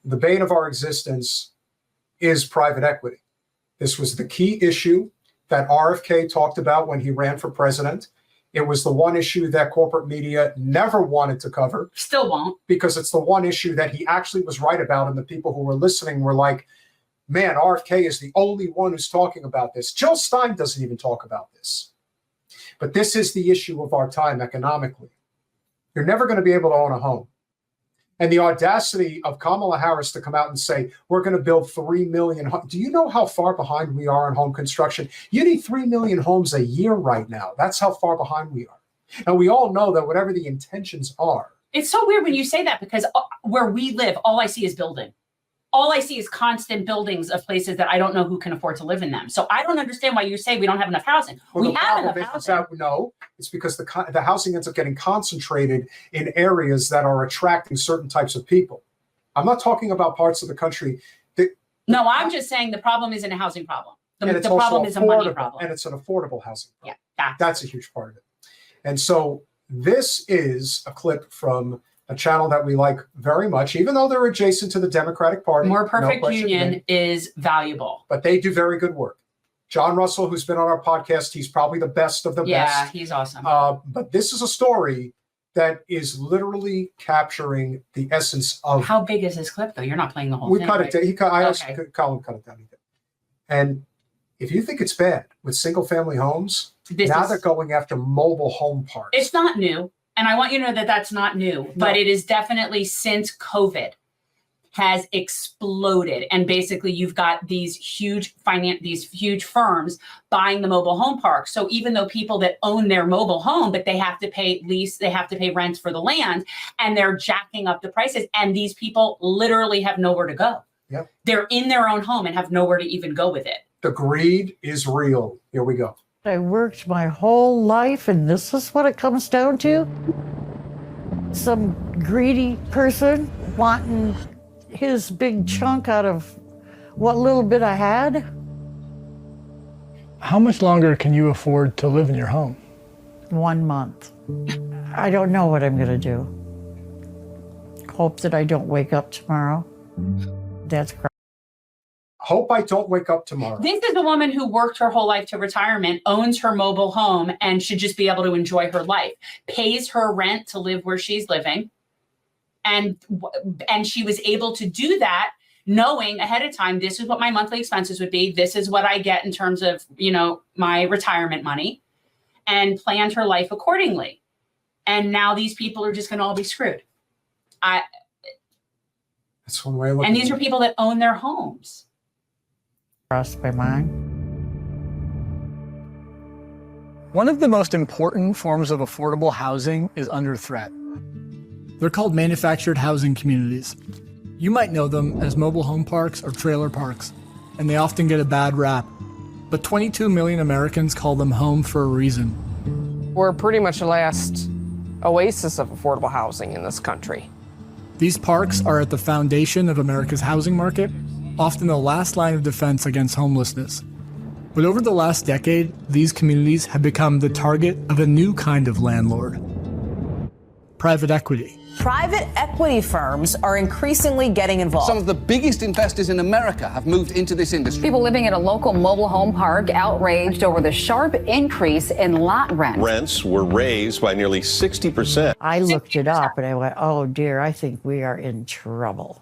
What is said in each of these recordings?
the bane of our existence is private equity. This was the key issue that RFK talked about when he ran for president. It was the one issue that corporate media never wanted to cover. Still won't. Because it's the one issue that he actually was right about, and the people who were listening were like, man, RFK is the only one who's talking about this. Jill Stein doesn't even talk about this. But this is the issue of our time economically. You're never going to be able to own a home. And the audacity of Kamala Harris to come out and say, we're going to build 3 million homes. Do you know how far behind we are in home construction? You need 3 million homes a year right now. That's how far behind we are. And we all know that whatever the intentions are. It's so weird when you say that, because where we live, all I see is building. All I see is constant buildings of places that I don't know who can afford to live in them. So I don't understand why you say we don't have enough housing. Well, we have enough housing. No, it's because the housing ends up getting concentrated in areas that are attracting certain types of people. I'm not talking about parts of the country. No, I'm just saying the problem isn't a housing problem. The problem is a money problem. And it's an affordable housing problem. Yeah, that's a huge part of it. And so this is a clip from a channel that we like very much, even though they're adjacent to the Democratic Party. More perfect union is valuable. But they do very good work. John Russell, who's been on our podcast, he's probably the best of the best. Yeah, he's awesome. But this is a story that is literally capturing the essence of... How big is this clip, though? You're not playing the whole thing. We cut it down. I asked Colin cut it down. And if you think it's bad with single-family homes, they're going after mobile home parks. It's not new. And I want you to know that that's not new, but it is definitely, since COVID has exploded. And basically you've got these huge firms buying the mobile home parks. So even though people that own their mobile home, but they have to pay lease, they have to pay rent for the land, and they're jacking up the prices. And these people literally have nowhere to go. Yep. They're in their own home and have nowhere to even go with it. The greed is real. Here we go. I worked my whole life, and this is what it comes down to? Some greedy person wanting his big chunk out of what little bit I had. How much longer can you afford to live in your home? 1 month. I don't know what I'm gonna do. Hope that I don't wake up tomorrow. That's crazy. Hope I don't wake up tomorrow. This is a woman who worked her whole life to retirement, owns her mobile home, and should just be able to enjoy her life, pays her rent to live where she's living. And she was able to do that knowing ahead of time, this is what my monthly expenses would be. This is what I get in terms of, my retirement money, and planned her life accordingly. And now these people are just going to all be screwed. That's one way of looking at it. And these are people that own their homes. Crossed my mind. One of the most important forms of affordable housing is under threat. They're called manufactured housing communities. You might know them as mobile home parks or trailer parks, and they often get a bad rap. But 22 million Americans call them home for a reason. We're pretty much the last oasis of affordable housing in this country. These parks are at the foundation of America's housing market, often the last line of defense against homelessness. But over the last decade, these communities have become the target of a new kind of landlord: private equity. Private equity firms are increasingly getting involved. Some of the biggest investors in America have moved into this industry. People living at a local mobile home park outraged over the sharp increase in lot rent. Rents were raised by nearly 60%. I looked it up and I went, oh dear, I think we are in trouble.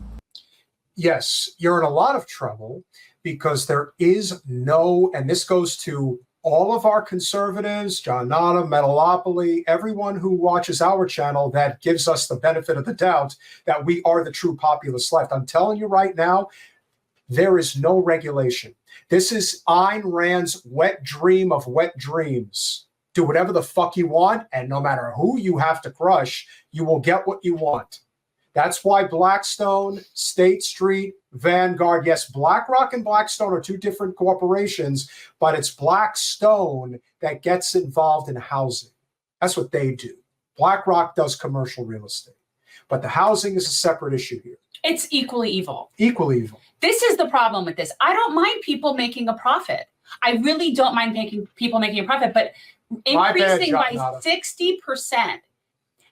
Yes, you're in a lot of trouble because there is no, and this goes to all of our conservatives, John Nana, Metalopoly, everyone who watches our channel that gives us the benefit of the doubt that we are the true populist left. I'm telling you right now, there is no regulation. This is Ayn Rand's wet dream of wet dreams. Do whatever the fuck you want, and no matter who you have to crush, you will get what you want. That's why Blackstone, State Street, Vanguard, yes, BlackRock and Blackstone are two different corporations, but it's Blackstone that gets involved in housing. That's what they do. BlackRock does commercial real estate, but the housing is a separate issue here. It's equally evil. Equally evil. This is the problem with this. I don't mind people making a profit. I really don't mind people making a profit, but increasing by 60%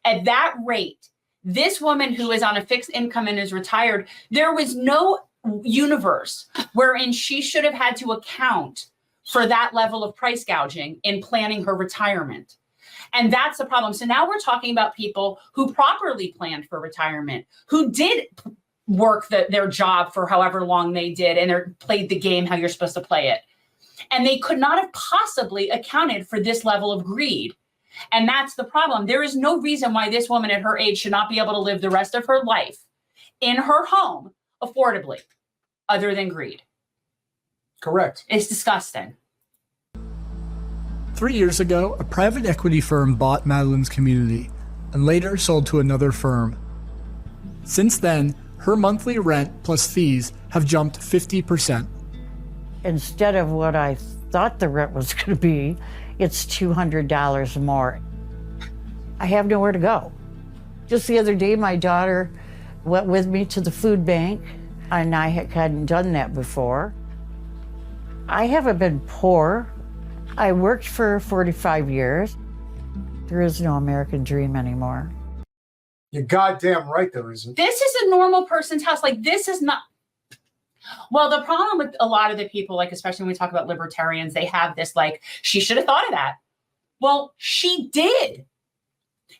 at that rate, This woman who is on a fixed income and is retired, there was no universe wherein she should have had to account for that level of price gouging in planning her retirement. And that's the problem. So now we're talking about people who properly planned for retirement, who did work their job for however long they did, and they played the game how you're supposed to play it. And they could not have possibly accounted for this level of greed. And that's the problem. There is no reason why this woman at her age should not be able to live the rest of her life in her home affordably, other than greed. Correct. It's disgusting. 3 years ago, a private equity firm bought Madeline's community and later sold to another firm. Since then, her monthly rent plus fees have jumped 50%. Instead of what I thought the rent was going to be, it's $200 more. I have nowhere to go. Just the other day, my daughter went with me to the food bank, and I hadn't done that before. I haven't been poor. I worked for 45 years. There is no American dream anymore. You're goddamn right there isn't. This is a normal person's house. Like, this is not. Well, the problem with a lot of the people, like, especially when we talk about libertarians, they have this, like, she should have thought of that. Well, she did.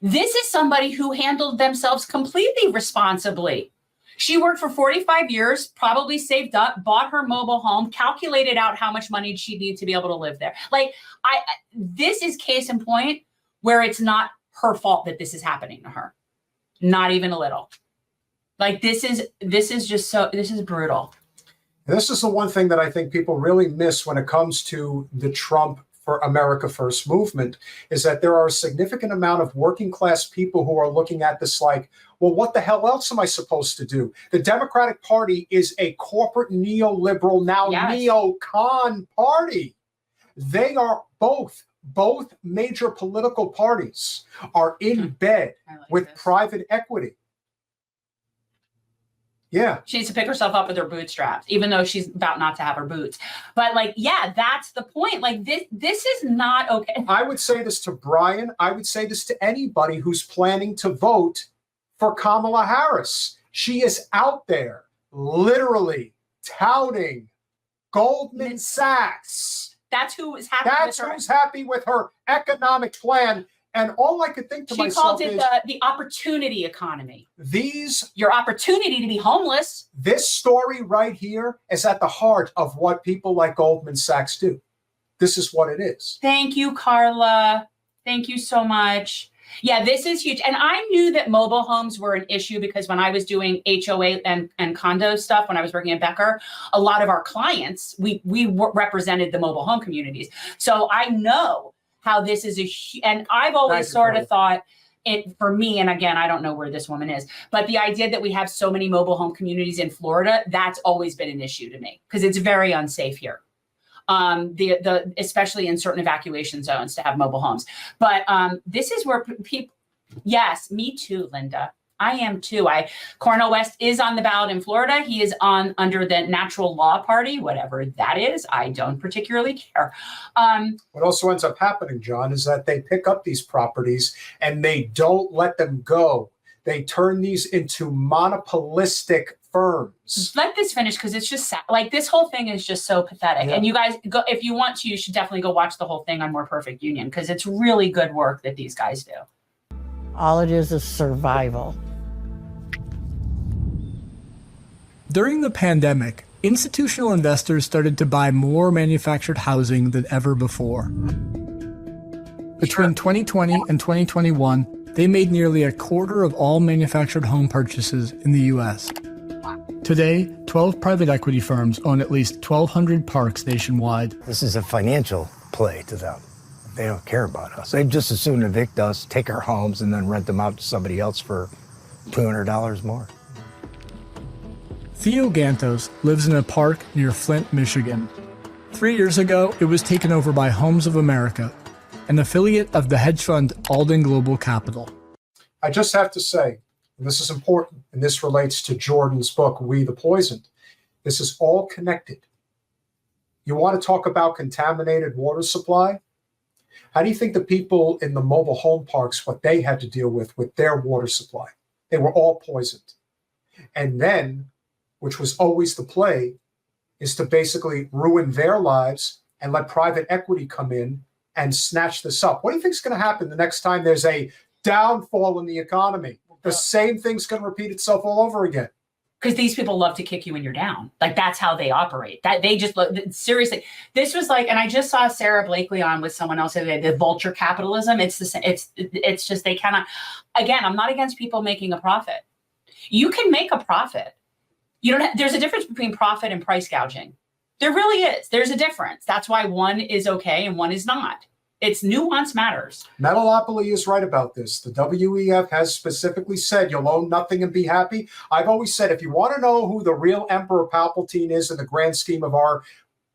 This is somebody who handled themselves completely responsibly. She worked for 45 years, probably saved up, bought her mobile home, calculated out how much money she'd need to be able to live there. Like, this is case in point where it's not her fault that this is happening to her. Not even a little. Like, this is brutal. This is the one thing that I think people really miss when it comes to the Trump for America First movement, is that there are a significant amount of working class people who are looking at this like, well, what the hell else am I supposed to do? The Democratic Party is a corporate neoliberal, now neocon party. They are both major political parties are in bed with private equity. Yeah. She needs to pick herself up with her bootstraps, even though she's about not to have her boots. But, like, yeah, that's the point. Like, this is not okay. I would say this to Brian. I would say this to anybody who's planning to vote for Kamala Harris. She is out there literally touting Goldman Sachs. That's who is happy with her. That's who's happy with her economic plan. And all I could think to myself called it is the opportunity economy. Your opportunity to be homeless. This story right here is at the heart of what people like Goldman Sachs do. This is what it is. Thank you, Carla. Thank you so much. Yeah, this is huge. And I knew that mobile homes were an issue because when I was doing HOA and condo stuff, when I was working at Becker, a lot of our clients, we represented the mobile home communities. So I know how this is and I've always sort of thought it for me, and again, I don't know where this woman is, but the idea that we have so many mobile home communities in Florida, that's always been an issue to me because it's very unsafe here. Especially in certain evacuation zones to have mobile homes. But this is where people, yes, me too, Linda. I am too. Cornel West is on the ballot in Florida. He is under the Natural Law Party, whatever that is. I don't particularly care. What also ends up happening, John, is that they pick up these properties and they don't let them go. They turn these into monopolistic firms. Let this finish because it's just sad. Like, this whole thing is just so pathetic. Yeah. And you guys, if you want to, you should definitely go watch the whole thing on More Perfect Union because it's really good work that these guys do. All it is survival. During the pandemic, institutional investors started to buy more manufactured housing than ever before. Between 2020 and 2021, they made nearly a quarter of all manufactured home purchases in the U.S. Today, 12 private equity firms own at least 1,200 parks nationwide. This is a financial play to them. They don't care about us. They'd just as soon evict us, take our homes, and then rent them out to somebody else for $200 more. Theo Gantos lives in a park near Flint, Michigan. 3 years ago, it was taken over by Homes of America, an affiliate of the hedge fund Alden Global Capital. I just have to say, and this is important, and this relates to Jordan's book, We the Poisoned. This is all connected. You want to talk about contaminated water supply? How do you think the people in the mobile home parks, what they had to deal with their water supply? They were all poisoned. And then, which was always the play, is to basically ruin their lives and let private equity come in and snatch this up. What do you think is going to happen the next time there's a downfall in the economy? The same thing's going to repeat itself all over again. Because these people love to kick you when you're down. Like, that's how they operate. That they just seriously. This was like, and I just saw Sarah Blakely on with someone else today. The vulture capitalism. It's the same. It's just they cannot. Again, I'm not against people making a profit. You can make a profit. You don't. There's a difference between profit and price gouging. There really is. There's a difference. That's why one is okay and one is not. It's nuance matters. Metalopoly is right about this. The WEF has specifically said you'll own nothing and be happy. I've always said if you want to know who the real Emperor Palpatine is in the grand scheme of our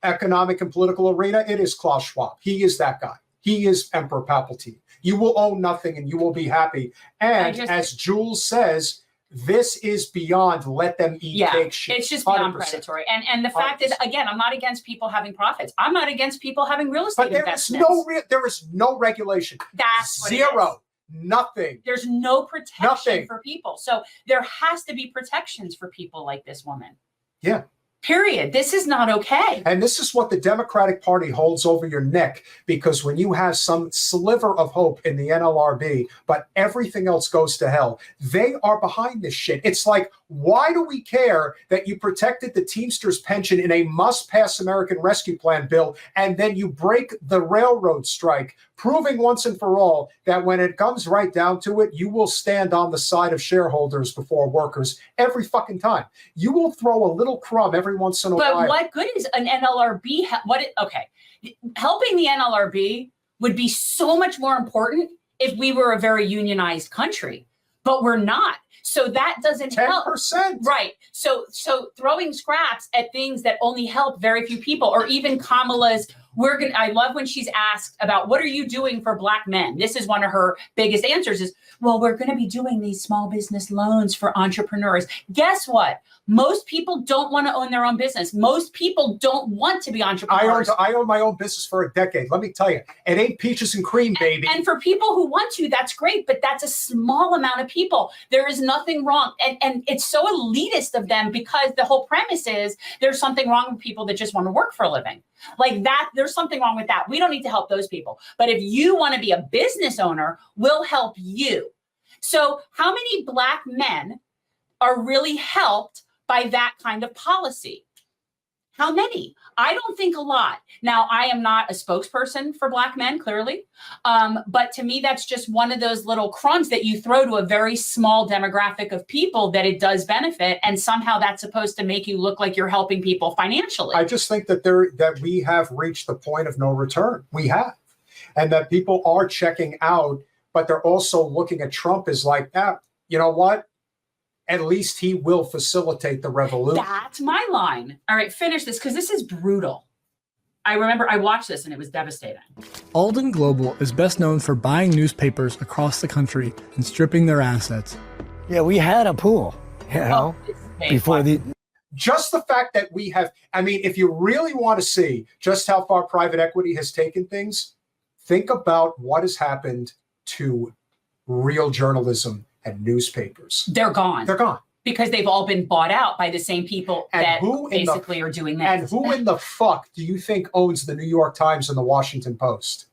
economic and political arena, it is Klaus Schwab. He is that guy. He is Emperor Palpatine. You will own nothing and you will be happy. And as Jules says, this is beyond let them eat cake shit. It's just beyond predatory. And the fact is, again, I'm not against people having profits. I'm not against people having real estate investments. There is no regulation. That's zero. Nothing. There's no protection for people. So there has to be protections for people like this woman. Yeah. Period. This is not okay. And this is what the Democratic Party holds over your neck, because when you have some sliver of hope in the NLRB, but everything else goes to hell, they are behind this shit. It's like, why do we care that you protected the Teamsters pension in a must-pass American Rescue Plan bill, and then you break the railroad strike, proving once and for all that when it comes right down to it, you will stand on the side of shareholders before workers every fucking time. You will throw a little crumb every once in a while. But what good is an NLRB? Helping the NLRB would be so much more important if we were a very unionized country, but we're not. So that doesn't 10%. help. Right. So throwing scraps at things that only help very few people, or even Kamala's, I love when she's asked about what are you doing for Black men? This is one of her biggest answers is, well, we're going to be doing these small business loans for entrepreneurs. Guess what? Most people don't want to own their own business. Most people don't want to be entrepreneurs. I own my own business for a decade. Let me tell you, it ain't peaches and cream, baby. And for people who want to, that's great, but that's a small amount of people. There is nothing wrong. And it's so elitist of them, because the whole premise is there's something wrong with people that just want to work for a living. Like that, there's something wrong with that. We don't need to help those people. But if you want to be a business owner, we'll help you. So how many Black men are really helped by that kind of policy? How many? I don't think a lot. Now, I am not a spokesperson for Black men, clearly. But to me, that's just one of those little crumbs that you throw to a very small demographic of people that it does benefit. And somehow that's supposed to make you look like you're helping people financially. I just think that we have reached the point of no return. We have. And that people are checking out, but they're also looking at Trump as like, you know what? At least he will facilitate the revolution. That's my line. All right, finish this, because this is brutal. I remember I watched this and it was devastating. Alden Global is best known for buying newspapers across the country and stripping their assets. Yeah, we had a pool, before the... Just the fact that we have, I mean, if you really want to see just how far private equity has taken things, think about what has happened to real journalism and newspapers. They're gone. They're gone. Because they've all been bought out by the same people that basically are doing this. And who in the fuck do you think owns the New York Times and the Washington Post?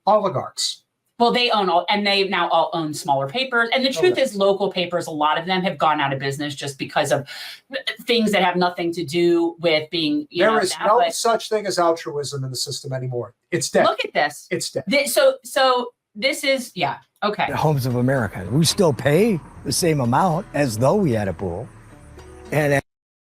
Oligarchs. Well, they own all, and they now all own smaller papers. And the truth is, local papers, a lot of them have gone out of business just because of things that have nothing to do with being, there is no such thing as altruism in the system anymore. It's dead. Look at this. It's dead. So this is, okay. The Homes of America. We still pay the same amount as though we had a pool. And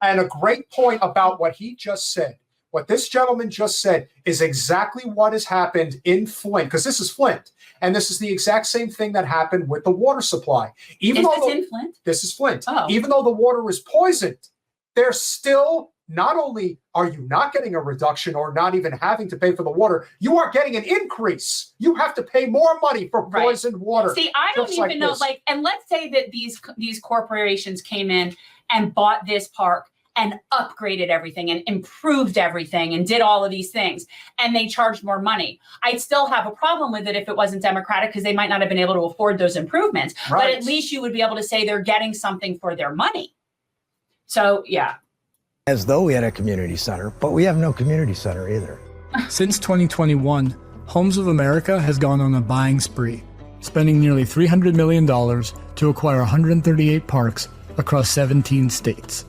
a great point about what he just said. What this gentleman just said is exactly what has happened in Flint, because this is Flint. And this is the exact same thing that happened with the water supply. Is this in Flint? This is Flint. Oh. Even though the water is poisoned, there's still, not only are you not getting a reduction or not even having to pay for the water, you are getting an increase. You have to pay more money for poisoned water. See, I don't even know, and let's say that these corporations came in and bought this park and upgraded everything and improved everything and did all of these things, and they charged more money. I'd still have a problem with it if it wasn't democratic, because they might not have been able to afford those improvements. Right. But at least you would be able to say they're getting something for their money. So, yeah. As though we had a community center, but we have no community center either. Since 2021, Homes of America has gone on a buying spree, spending nearly $300 million to acquire 138 parks across 17 states.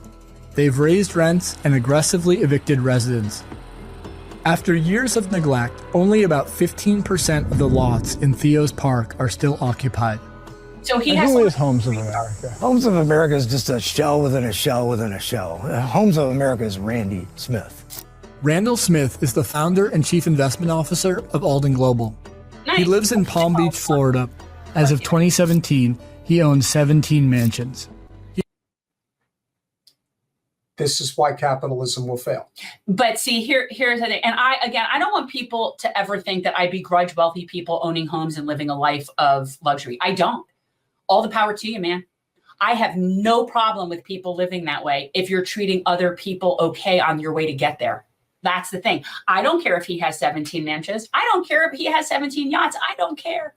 They've raised rents and aggressively evicted residents. After years of neglect, only about 15% of the lots in Theo's Park are still occupied. So he And has. who is Homes of America? Homes of America is just a shell within a shell within a shell. Homes of America is Randy Smith. Randall Smith is the founder and chief investment officer of Alden Global. Nice. He lives in Palm Beach, Florida. As of 2017, he owns 17 mansions. This is why capitalism will fail. But see, here's the thing. And I don't want people to ever think that I begrudge wealthy people owning homes and living a life of luxury. I don't. All the power to you, man. I have no problem with people living that way if you're treating other people okay on your way to get there. That's the thing. I don't care if he has 17 mansions. I don't care if he has 17 yachts. I don't care.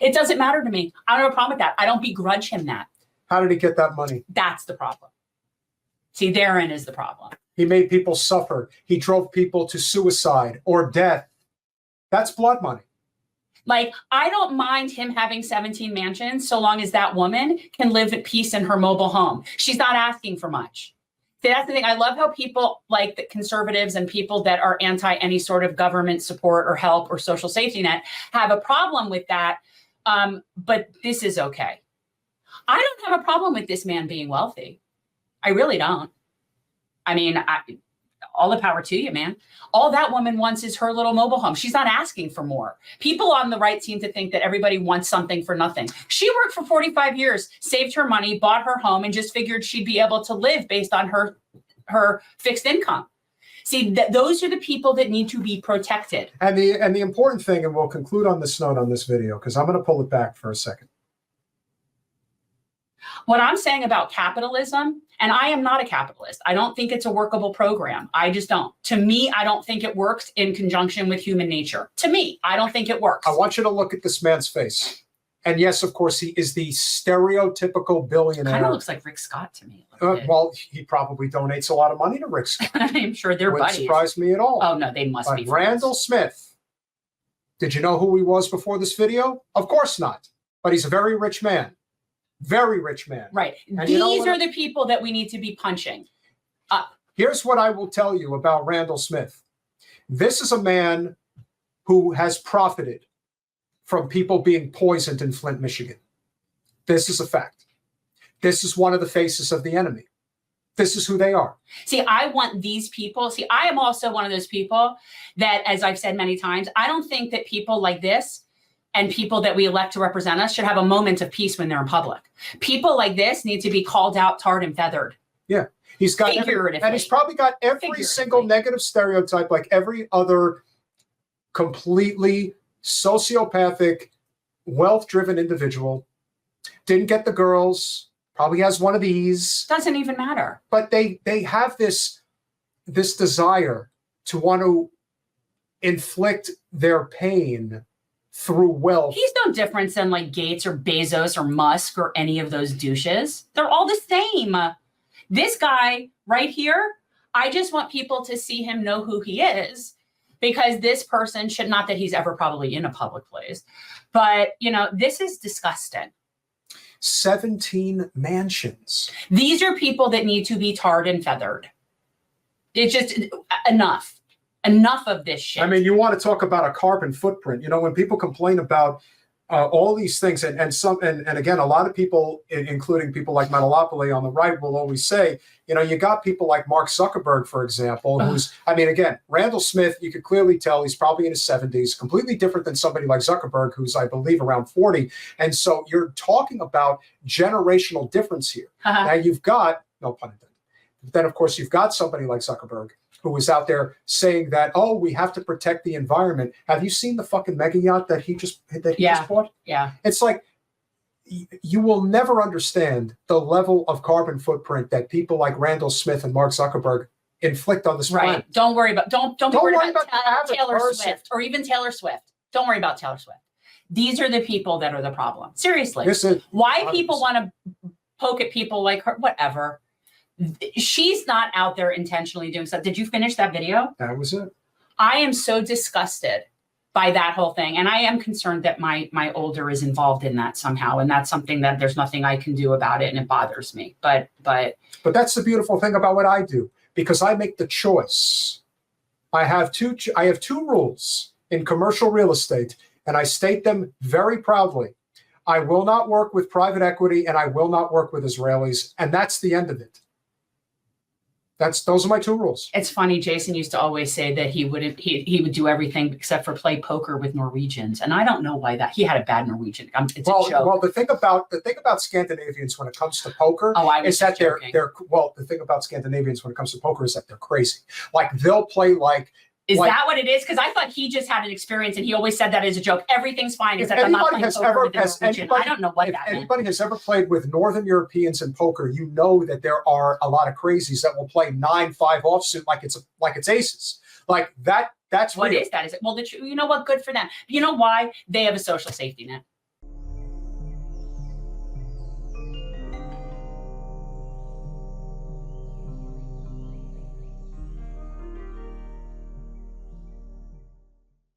It doesn't matter to me. I don't have a problem with that. I don't begrudge him that. How did he get that money? That's the problem. See, therein is the problem. He made people suffer. He drove people to suicide or death. That's blood money. Like, I don't mind him having 17 mansions so long as that woman can live at peace in her mobile home. She's not asking for much. See, that's the thing. I love how people like the conservatives and people that are anti any sort of government support or help or social safety net have a problem with that. But this is okay. I don't have a problem with this man being wealthy. I really don't. I mean, all the power to you, man. All that woman wants is her little mobile home. She's not asking for more. People on the right seem to think that everybody wants something for nothing. She worked for 45 years, saved her money, bought her home, and just figured she'd be able to live based on her fixed income. See, those are the people that need to be protected. And the important thing, and we'll conclude on this note on this video, because I'm going to pull it back for a second. What I'm saying about capitalism, and I am not a capitalist. I don't think it's a workable program. I just don't. To me, I don't think it works in conjunction with human nature. To me, I don't think it works. I want you to look at this man's face. And yes, of course, he is the stereotypical billionaire. Kind of looks like Rick Scott to me. Well, he probably donates a lot of money to Rick Scott. I'm sure they're Wouldn't buddies. surprise me at all. Oh, no, they must be friends. Randall Smith. Did you know who he was before this video? Of course not. But he's a very rich man. Very rich man. Right. And These are the people that we need to be punching. Here's what I will tell you about Randall Smith. This is a man who has profited from people being poisoned in Flint, Michigan. This is a fact. This is one of the faces of the enemy. This is who they are. See, I want these people. See, I am also one of those people that, as I've said many times, I don't think that people like this and people that we elect to represent us should have a moment of peace when they're in public. People like this need to be called out, tarred and feathered. Yeah. He's got and he's probably got every single negative stereotype like every other completely sociopathic, wealth-driven individual. Didn't get the girls, probably has one of these. Doesn't even matter. But they have this desire to want to inflict their pain through wealth. He's no different than like Gates or Bezos or Musk or any of those douches. They're all the same. This guy right here, I just want people to see him know who he is, because this person should, not that he's ever probably in a public place, but this is disgusting. 17 mansions. These are people that need to be tarred and feathered. It's just enough. Enough of this shit. I mean, you want to talk about a carbon footprint. When people complain about all these things, and again, a lot of people, including people like Metalopoly on the right, will always say, you got people like Mark Zuckerberg, for example, who's, again, Randall Smith, you could clearly tell he's probably in his 70s, completely different than somebody like Zuckerberg, who's, I believe, around 40. And so you're talking about generational difference here. Now you've got, no pun intended, but then of course you've got somebody like Zuckerberg who is out there saying that, oh, we have to protect the environment. Have you seen the fucking mega yacht that he just bought? Yeah. It's like, you will never understand the level of carbon footprint that people like Randall Smith and Mark Zuckerberg inflict on this planet. Right. Don't worry about the Taylor person. Swift or even Taylor Swift. Don't worry about Taylor Swift. These are the people that are the problem. Seriously. Why people want to poke at people like her, whatever. She's not out there intentionally doing stuff. Did you finish that video? That was it. I am so disgusted by that whole thing. And I am concerned that my older is involved in that somehow. And that's something that there's nothing I can do about it. And it bothers me. But that's the beautiful thing about what I do, because I make the choice. I have two rules in commercial real estate, and I state them very proudly. I will not work with private equity, and I will not work with Israelis. And that's the end of it. Those are my two rules. It's funny. Jason used to always say that he would do everything except for play poker with Norwegians, and I don't know why that. He had a bad Norwegian. It's a joke. Well, the thing about Scandinavians when it comes to poker is that they're the thing about Scandinavians when it comes to poker is that they're crazy. Like they'll play like. Is that what it is? Because I thought he just had an experience, and he always said that as a joke. Everything's fine except I'm not playing poker with a Norwegian. I don't know what that meant. If anybody has ever played with Northern Europeans in poker, you know that there are a lot of crazies that will play 9-5 offsuit like it's aces. Like that. That's what real. is that? Is it? Well, you know what? Good for them. You know why? They have a social safety net.